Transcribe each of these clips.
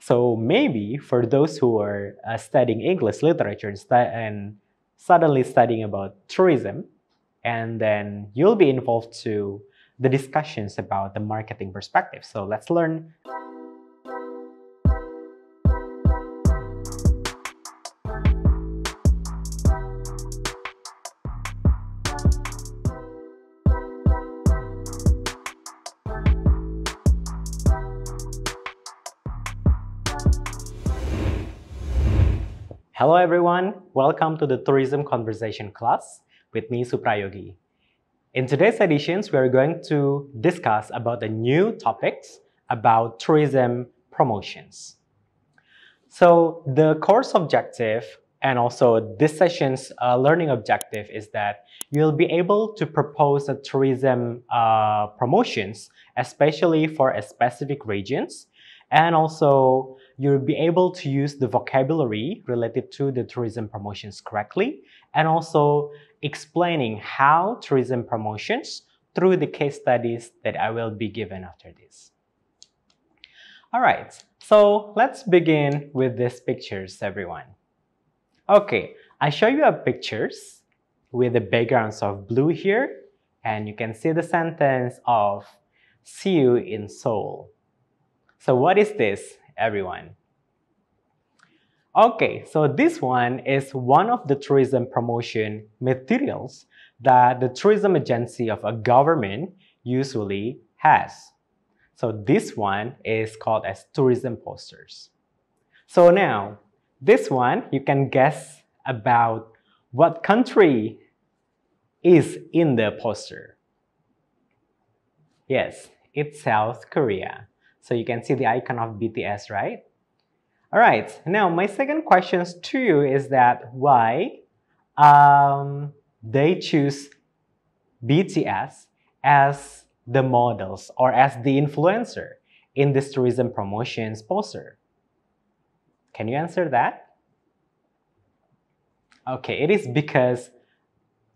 So maybe for those who are studying English literature and suddenly studying about tourism, and then you'll be involved to the discussions about the marketing perspective. So let's learn. Hello everyone, welcome to the Tourism Conversation class with me, Suprayogi. In today's editions, we are going to discuss about the new topics about tourism promotions. So the course objective and also this session's learning objective is that you'll be able to propose a tourism promotions, especially for a specific regions, and also you'll be able to use the vocabulary related to the tourism promotions correctly, and also explaining how tourism promotions through the case studies that I will be given after this. All right, so let's begin with these pictures, everyone. Okay, I show you pictures with the backgrounds of blue here, and you can see the sentence of "See you in Seoul." So what is this, everyone? Okay, so this one is one of the tourism promotion materials that the tourism agency of a government usually has. So this one is called as tourism posters. So now, this one, you can guess about what country is in the poster. Yes, it's South Korea. So you can see the icon of BTS, right? All right, now my second question to you is that why they choose BTS as the models or as the influencer in this tourism promotions poster? Can you answer that? Okay, it is because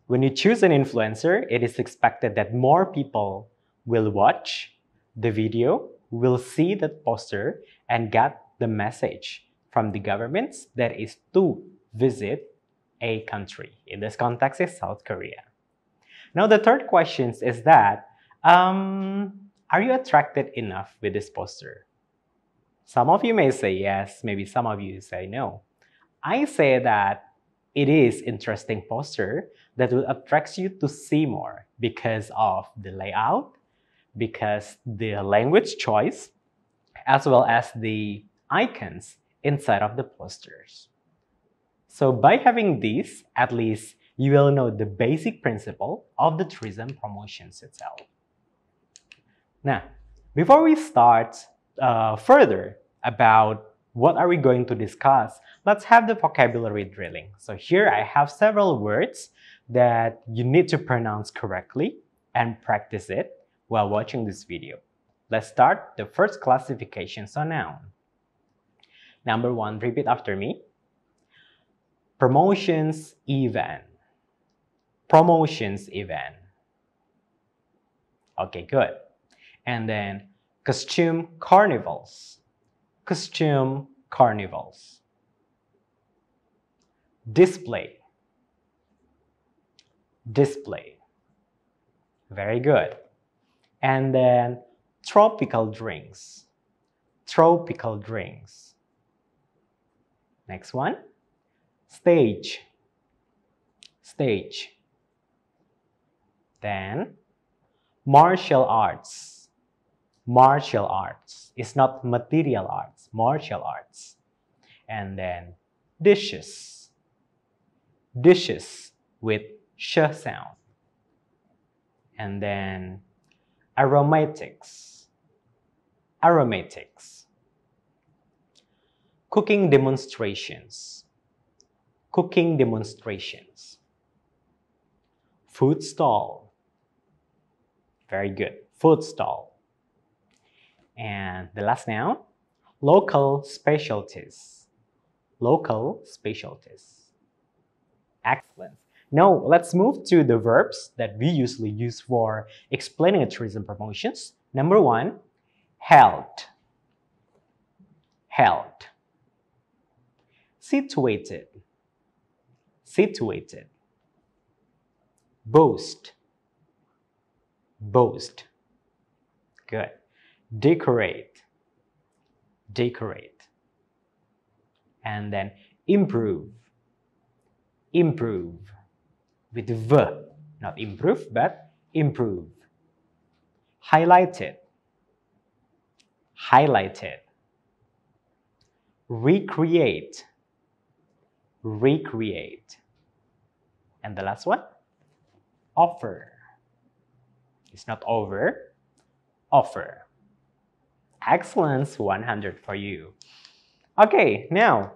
when you choose an influencer, it is expected that more people will watch the video, will see that poster, and get the message from the governments that is to visit a country. In this context, is South Korea. Now, the third question is that, are you attracted enough with this poster? Some of you may say yes, maybe some of you say no. I say that it is interesting poster that will attract you to see more because of the layout, because the language choice, as well as the icons inside of the posters. So by having these, at least you will know the basic principle of the tourism promotions itself. Now, before we start further about what are we going to discuss, let's have the vocabulary drilling. So here I have several words that you need to pronounce correctly and practice it while watching this video. Let's start the first classification on noun. Number one, repeat after me. Promotions event. Promotions event. Okay, good. And then costume carnivals. Costume carnivals. Display. Display. Very good. And then tropical drinks. Tropical drinks. Next one. Stage. Stage. Then martial arts. Martial arts. It's not material arts. Martial arts. And then dishes. Dishes with sh sound. And then aromatics. Aromatics. Cooking demonstrations. Cooking demonstrations. Food stall. Very good. Food stall. And the last noun, local specialties. Local specialties. Excellent. Now, let's move to the verbs that we usually use for explaining tourism promotions. Number one, held. held, situated, situated, boast, boast. Good. Decorate, decorate. And then improve, improve. With V, not improve, but improve. Highlighted, highlighted. Recreate, recreate. And the last one, offer. It's not over, offer. Excellence 100 for you. Okay, now,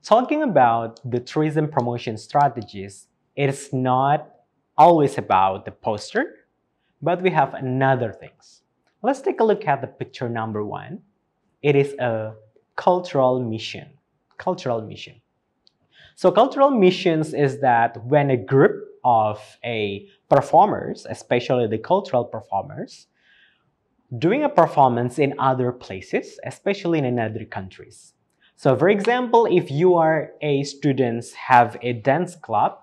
talking about the tourism promotion strategies, it's not always about the poster, but we have another things. Let's take a look at the picture number 1. It is a cultural mission. Cultural mission. So cultural missions is that when a group of performers, especially the cultural performers, doing a performance in other places, especially in other countries. So for example, if you are a student, have a dance club,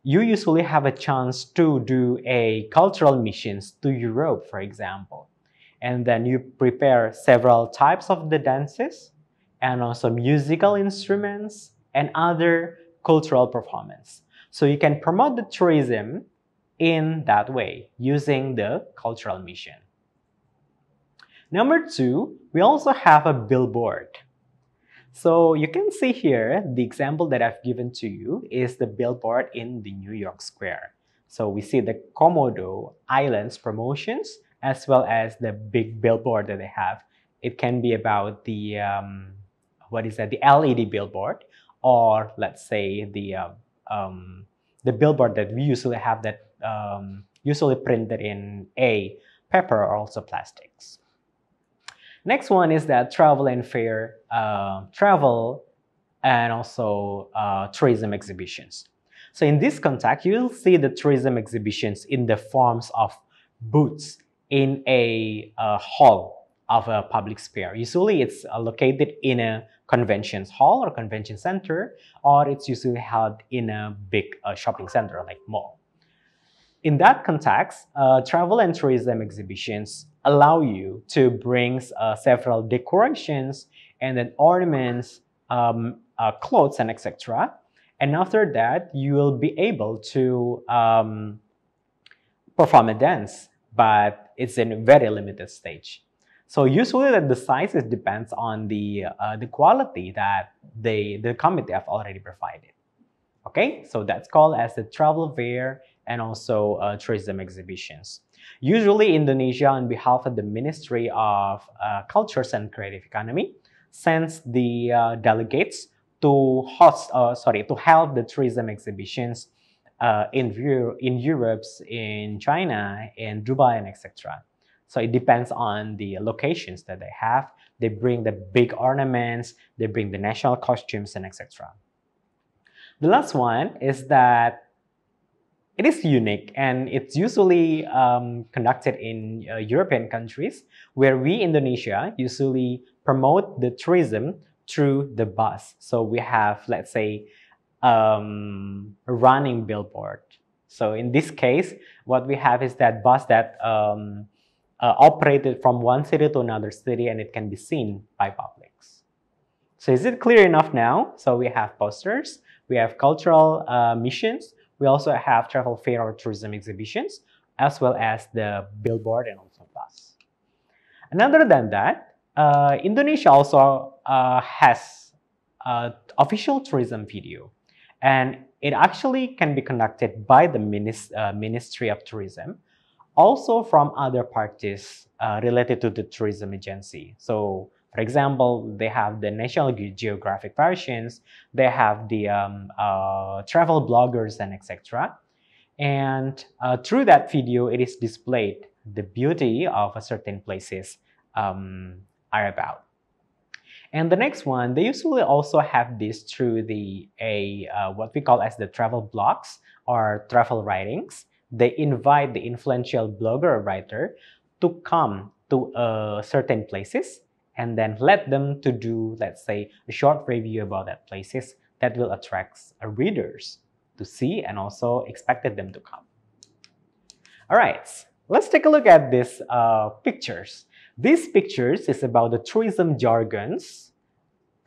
you usually have a chance to do a cultural missions to Europe, for example. And then you prepare several types of the dances and also musical instruments and other cultural performance. So you can promote the tourism in that way using the cultural mission. Number 2, we also have a billboard. So you can see here, the example that I've given to you is the billboard in the New York Square. So we see the Komodo Islands promotions as well as the big billboard that they have. It can be about the, the LED billboard, or let's say the billboard that we usually have that usually printed in a paper or also plastics. Next one is that travel and fair, travel and also tourism exhibitions. So in this context, you'll see the tourism exhibitions in the forms of booths in a hall of a public sphere. Usually it's located in a convention hall or convention center, or it's usually held in a big shopping center like mall. In that context, travel and tourism exhibitions allow you to bring several decorations and then ornaments, clothes, and etc. And after that, you will be able to perform a dance, but it's in a very limited stage. So usually the size depends on the quality that the committee have already provided. Okay, so that's called as the travel fair and also tourism exhibitions. Usually Indonesia, on behalf of the Ministry of Cultures and Creative Economy, sends the delegates to help the tourism exhibitions in Europe, in China, in Dubai, and etc. So it depends on the locations that they have. They bring the big ornaments, they bring the national costumes, and etc. The last one is that it is unique, and it's usually conducted in European countries, where we, Indonesia, usually promote the tourism through the bus. So we have, let's say, a running billboard. So in this case, what we have is that bus that operated from one city to another city, and it can be seen by publics. So is it clear enough now? So we have posters, we have cultural missions, we also have travel fair or tourism exhibitions, as well as the billboard and also bus. And other than that, Indonesia also has official tourism video, and it actually can be conducted by the Ministry of Tourism, also from other parties related to the tourism agency. So for example, they have the National Geographic versions, they have the travel bloggers and etc. And through that video, it is displayed the beauty of a certain places are about. And the next one, they usually also have this through the what we call as the travel blogs or travel writings. They invite the influential blogger or writer to come to certain places and then let them to do, let's say, a short review about that places that will attract readers to see and also expected them to come. All right, let's take a look at these pictures. These pictures is about the tourism jargons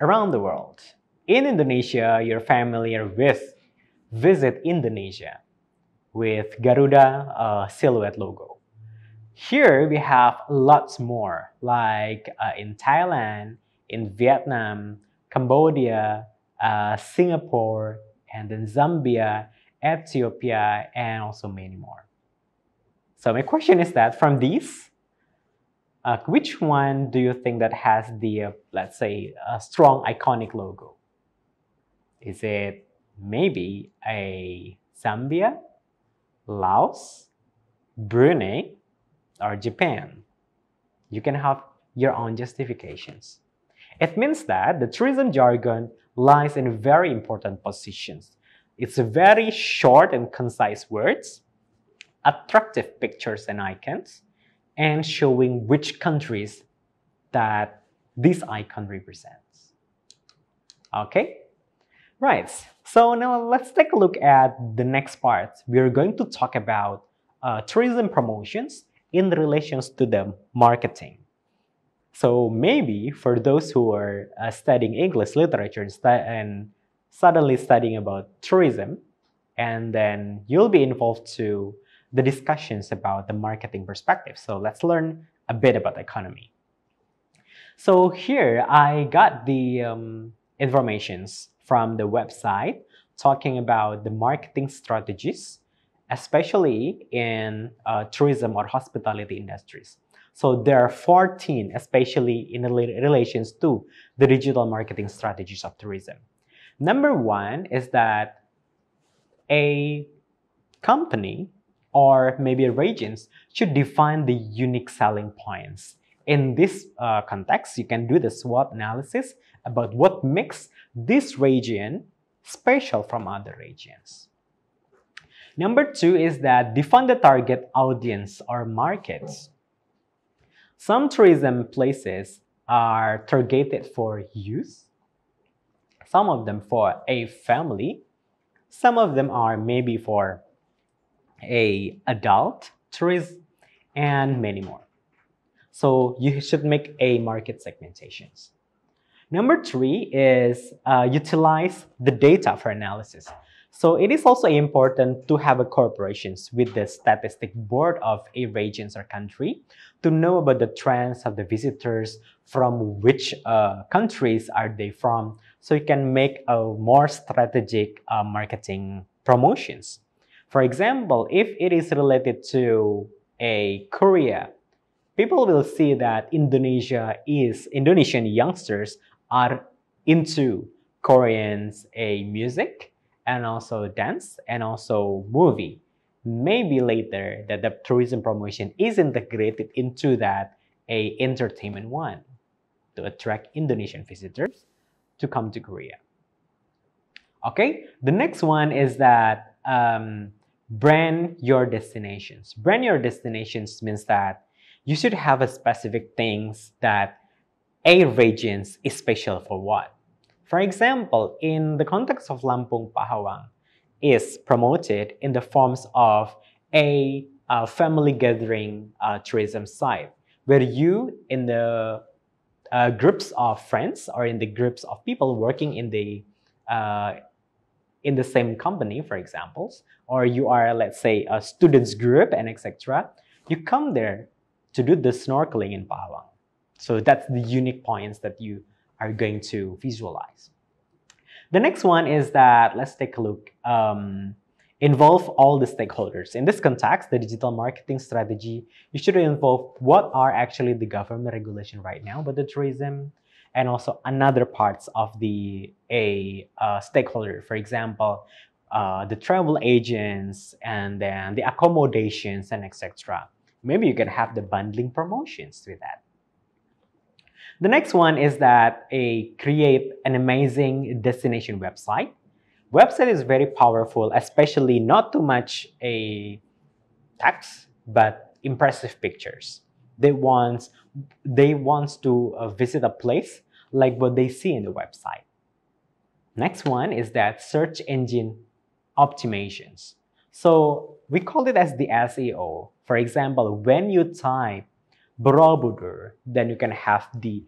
around the world. In Indonesia, you're familiar with Visit Indonesia with Garuda silhouette logo. Here we have lots more, like in Thailand, in Vietnam, Cambodia, Singapore, and then Zambia, Ethiopia, and also many more. So my question is that from these, which one do you think that has the, let's say, a strong iconic logo? Is it maybe a Zambia, Laos, Brunei, or Japan? You can have your own justifications. It means that the tourism jargon lies in very important positions. It's very short and concise words, attractive pictures and icons, and showing which countries that this icon represents. Okay? Right, so now let's take a look at the next part. We're going to talk about tourism promotions in relations to the marketing. So maybe for those who are studying English literature and suddenly studying about tourism, and then you'll be involved to the discussions about the marketing perspective. So let's learn a bit about economy. So here I got the informations from the website talking about the marketing strategies, especially in tourism or hospitality industries. So there are 14, especially in relations to the digital marketing strategies of tourism. Number one is that a company or maybe regions should define the unique selling points. In this context, you can do the SWOT analysis about what makes this region special from other regions. Number two is that define the target audience or markets. Some tourism places are targeted for youth, some of them for a family, some of them are maybe for a adult tourism, and many more. So you should make a market segmentations. Number three is utilize the data for analysis. So it is also important to have a corporations with the statistic board of a regions or country to know about the trends of the visitors, from which countries are they from, so you can make a more strategic marketing promotions. For example, if it is related to a Korea, people will see that Indonesian youngsters are into Koreans music and also dance and also movie. Maybe later that the tourism promotion is integrated into that a entertainment one to attract Indonesian visitors to come to Korea. Okay, the next one is that brand your destinations. Brand your destinations means that you should have a specific things that a region is special for what. For example, in the context of Lampung Pahawang is promoted in the forms of a family gathering tourism site, where you in the groups of friends or in the groups of people working in the same company, for example, or you are, let's say, a students group and etc. You come there to do the snorkeling in Pahawang. So that's the unique points that you are going to visualize. The next one is that, let's take a look, involve all the stakeholders. In this context, the digital marketing strategy, you should involve what are actually the government regulation right now about the tourism, and also another parts of the stakeholder. For example, the travel agents and then the accommodations and etc. Maybe you can have the bundling promotions with that. The next one is that create an amazing destination website. Website is very powerful, especially not too much a text, but impressive pictures. They want to visit a place like what they see in the website. Next one is that search engine optimizations. So we call it as the SEO. For example, when you type Borobudur, then you can have the,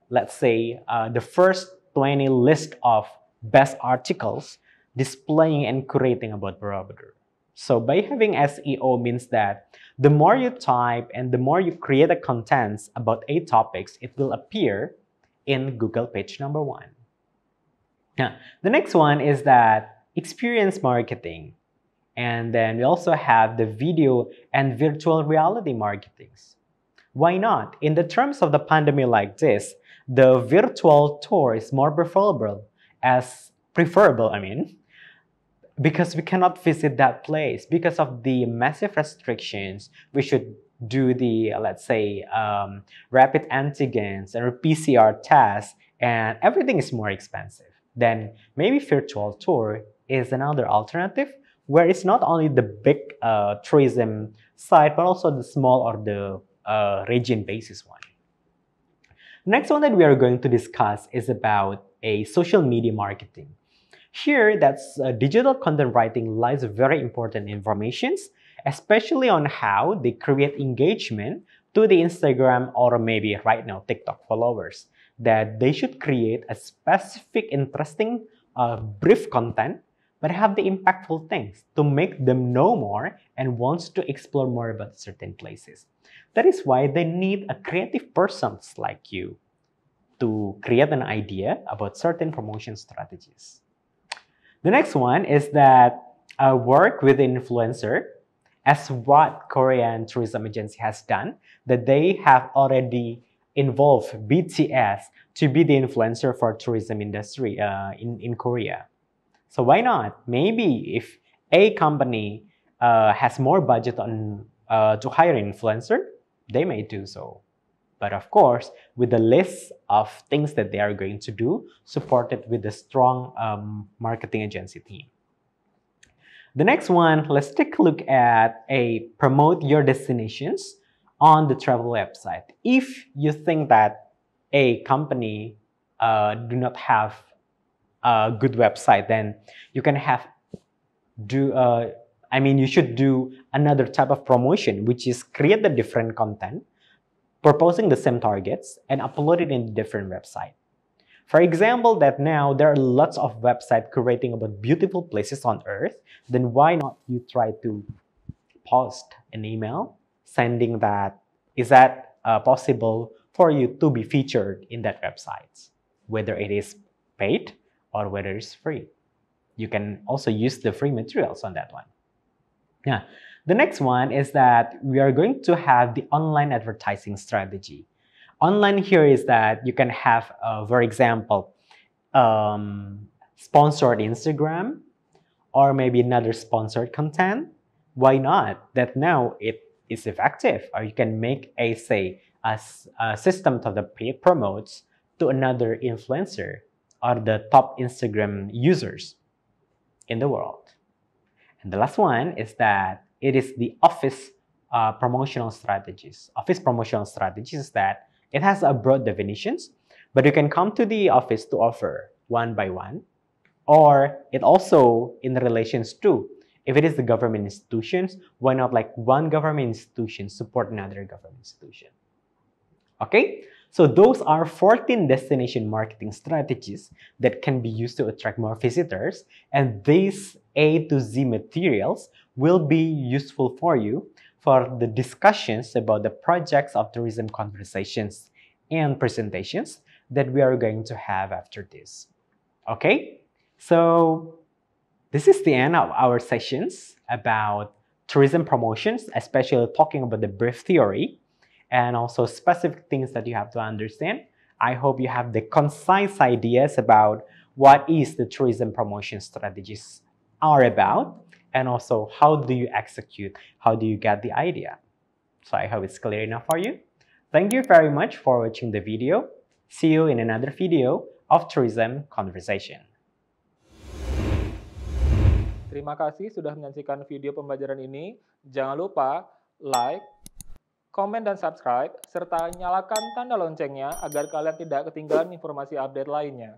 let's say, the first 20 list of best articles displaying and curating about Borobudur. So by having SEO means that the more you type and the more you create the contents about a topics, it will appear in Google page number 1. Now, the next one is that experience marketing. And then we also have the video and virtual reality marketings. Why not? In the terms of the pandemic like this, the virtual tour is more preferable, because we cannot visit that place. Because of the massive restrictions, we should do the, let's say, rapid antigens and PCR tests, and everything is more expensive. Then maybe virtual tour is another alternative, where it's not only the big tourism site, but also the small or the region basis one. Next one that we are going to discuss is about a social media marketing. Here, that's digital content writing lies very important informations, especially on how they create engagement to the Instagram or maybe right now TikTok followers, that they should create a specific interesting brief content but have the impactful things to make them know more and wants to explore more about certain places. That is why they need a creative persons like you to create an idea about certain promotion strategies. The next one is that work with an influencer, as what Korean tourism agency has done, that they have already involved BTS to be the influencer for tourism industry in Korea. So why not? Maybe if a company has more budget on to hire an influencer, they may do so. But of course, with the list of things that they are going to do, supported with a strong marketing agency team. The next one, let's take a look at a promote your destinations on the travel website. If you think that a company do not have a good website, then you can you should do another type of promotion, which is create the different content, proposing the same targets, and upload it in different website. For example, that now there are lots of websites curating about beautiful places on earth, then why not you try to post an email sending that, is that possible for you to be featured in that website, whether it is paid or whether it's free. You can also use the free materials on that one. Yeah. The next one is that we are going to have the online advertising strategy. Online here is that you can have, for example, sponsored Instagram or maybe another sponsored content. Why not? That now it is effective. Or you can make a system of the paid promotes to another influencer or the top Instagram users in the world. And the last one is that it is the office promotional strategies. Office promotional strategies is that it has a broad definitions, but you can come to the office to offer one by one, or it also in relations to, if it is the government institutions, why not like one government institution support another government institution? Okay, so those are 14 destination marketing strategies that can be used to attract more visitors, and these A to Z materials will be useful for you for the discussions about the projects of tourism conversations and presentations that we are going to have after this. Okay, so this is the end of our sessions about tourism promotions, especially talking about the brief theory and also specific things that you have to understand. I hope you have the concise ideas about what is the tourism promotion strategies are about, and also how do you execute, how do you get the idea. So I hope it's clear enough for you. Thank you very much for watching the video. See you in another video of tourism conversation. Terima kasih sudah menyaksikan video pembelajaran ini. Jangan lupa like, komen dan subscribe, serta nyalakan tanda loncengnya agar kalian tidak ketinggalan informasi update lainnya.